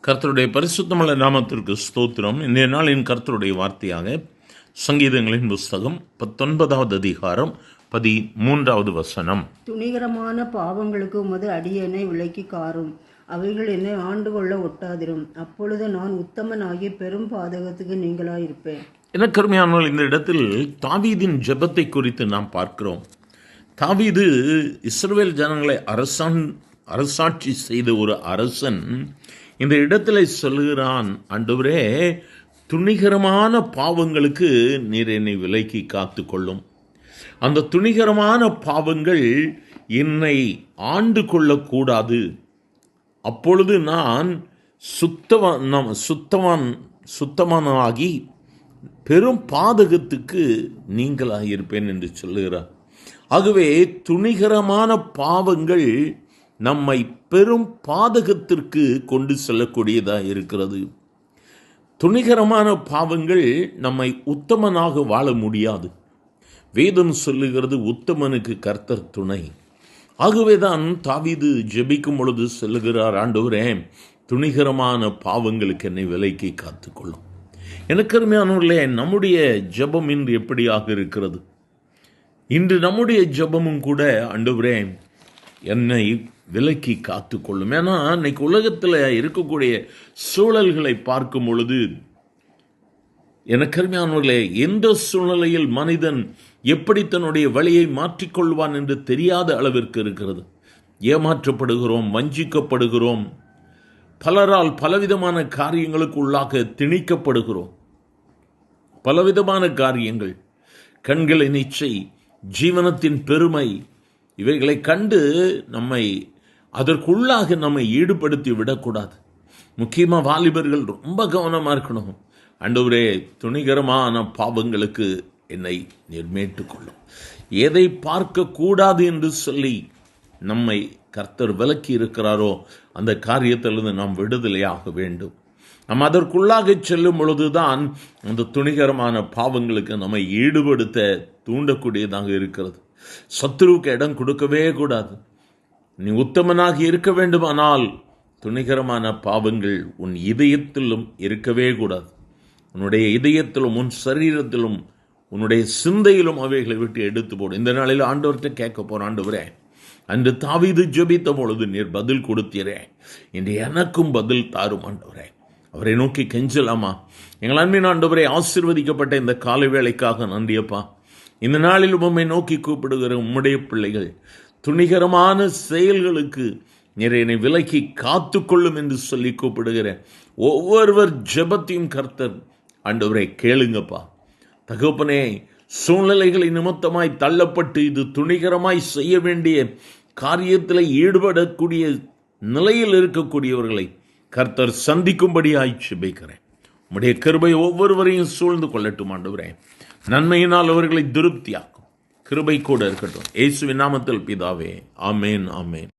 கர்த்தருடைய பரிசுத்தமுள்ள நாமத்திற்கு ஸ்தோத்திரம். இன்றைய நாளின் கர்த்தருடைய வார்த்தையாக சங்கீதங்களின் புஸ்தகம் 19வது அதிகாரம் 13வது வசனம். துணிகரமான பாவங்களுக்கு உமது அடியனை விலக்கி காரும், அவைகள் என்னை ஆண்டு கொள்ள ஒட்டாதிரும். அப்பொழுது நான் உத்தமனாகி பெரும் பாதகத்துக்கு நீங்களாயிருப்பேன். எனக்கு அருமையானவர்கள், இந்த இடத்தில் தாவீதின் ஜெபத்தை குறித்து நாம் பார்க்கிறோம். தாவீது இஸ்ரவேல் ஜனங்களை அரசாட்சி செய்த ஒரு அரசன் இந்த இடத்துல சொல்லுகிறான், ஆண்டவரே, துணிகரமான பாவங்களுக்கு நீர் என்னை விலக்கி காத்து கொள்ளும். அந்த துணிகரமான பாவங்கள் என்னை ஆண்டு கொள்ளக்கூடாது. அப்பொழுது நான் சுத்தமானாகி பெரும் பாதகத்துக்கு நீங்களாயிருப்பேன் என்று சொல்லுகிறார். ஆகவே துணிகரமான பாவங்கள் நம்மை பெரும் பாதகத்திற்கு கொண்டு செல்லக்கூடியதாக இருக்கிறது. துணிகரமான பாவங்கள் நம்மை உத்தமனாக வாழ முடியாது. வேதம் சொல்லுகிறது, உத்தமனுக்கு கர்த்தர் துணை. ஆகவேதான் தாவீது ஜெபிக்கும் பொழுது சொல்லுகிறார், ஆண்டவரே, துணிகரமான பாவங்களுக்கு என்னை விலக்கி காத்துக்கொள்ளும். எனக்கு அருமையானவர்களே, நம்முடைய ஜெபம் இன்று எப்படியாக இருக்கிறது? இன்று நம்முடைய ஜெபமும் கூட, ஆண்டவரே, என்னை விலக்கி காத்து கொள்ளும். ஏன்னா இன்னைக்கு உலகத்தில் இருக்கக்கூடிய சூழல்களை பார்க்கும் பொழுது, எனக்கு அருமையானவர்களே, எந்த சூழ்நிலையில் மனிதன் எப்படி தன்னுடைய வழியை மாற்றிக்கொள்வான் என்று தெரியாத அளவிற்கு இருக்கிறது. ஏமாற்றப்படுகிறோம், வஞ்சிக்கப்படுகிறோம், பலரால் பலவிதமான காரியங்களுக்கு உள்ளாக திணிக்கப்படுகிறோம். பலவிதமான காரியங்கள், கண்களின் இச்சை, ஜீவனத்தின் பெருமை, இவைகளை கண்டு அதற்குள்ளாக நம்மை ஈடுபடுத்தி விடக்கூடாது. முக்கியமாக வாலிபர்கள் ரொம்ப கவனமாக இருக்கணும். ஆண்டவரே, துணிகரமான பாவங்களுக்கு என்னை நிர்மேட்டுக்கொள்ளும். எதை பார்க்கக்கூடாது என்று சொல்லி நம்மை கர்த்தர் விலக்கி இருக்கிறாரோ அந்த காரியத்திலிருந்து நாம் விடுதலையாக வேண்டும். நாம் அதற்குள்ளாக செல்லும் பொழுதுதான் அந்த துணிகரமான பாவங்களுக்கு நம்மை ஈடுபடுத்த தூண்டக்கூடியதாக இருக்கிறது. சத்துருவுக்கு இடம் கொடுக்கவே கூடாது. நீ உத்தமனாக இருக்க வேண்டுமானால் துணிகரமான பாவங்கள் உன் இதயத்திலும் இருக்கவே கூடாது. உன்னுடைய இதயத்திலும் உன் சரீரத்திலும் உன்னுடைய சிந்தையிலும் அவைகளை விட்டு எடுத்து போடும். இந்த நாளில் ஆண்டவர்கிட்ட கேட்க போற, ஆண்டவரே, அன்று தாவீது ஜெபித்த பொழுது நீர் பதில் கொடுத்தீரே, இன்று எனக்கும் பதில் தாரும் ஆண்டவரே. அவரை நோக்கி கெஞ்சலாமா? எங்கள் அன்பின் ஆண்டவரே, ஆசீர்வதிக்கப்பட்ட இந்த காலை வேளைக்காக நன்றியப்பா. இந்த நாளில் உம்மை நோக்கி கூப்பிடுகிற உம்முடைய பிள்ளைகள் துணிகரமான செயல்களுக்கு நீர் என்னை விலக்கி காத்து கொள்ளும் என்று சொல்லி கூப்பிடுகிற ஒவ்வொருவர் ஜெபத்தையும் கர்த்தர் ஆண்டவரை கேளுங்கப்பா. தகப்பனே, சூழ்நிலைகளை நிமித்தமாய் தள்ளப்பட்டு இது துணிகரமாய் செய்ய வேண்டிய காரியத்தில் ஈடுபடக்கூடிய நிலையில் இருக்கக்கூடியவர்களை கர்த்தர் சந்திக்கும்படியாய் ஜெபிக்கிறேன். உம்முடைய கிருபை ஒவ்வொருவரையும் சூழ்ந்து கொள்ளட்டும் ஆண்டவரே. நன்மையினால் அவர்களை திருப்தியாக்கும். கிருபை கூட இருக்கட்டும். இயேசுவின் நாமத்தில் பிதாவே, ஆமேன், ஆமேன்.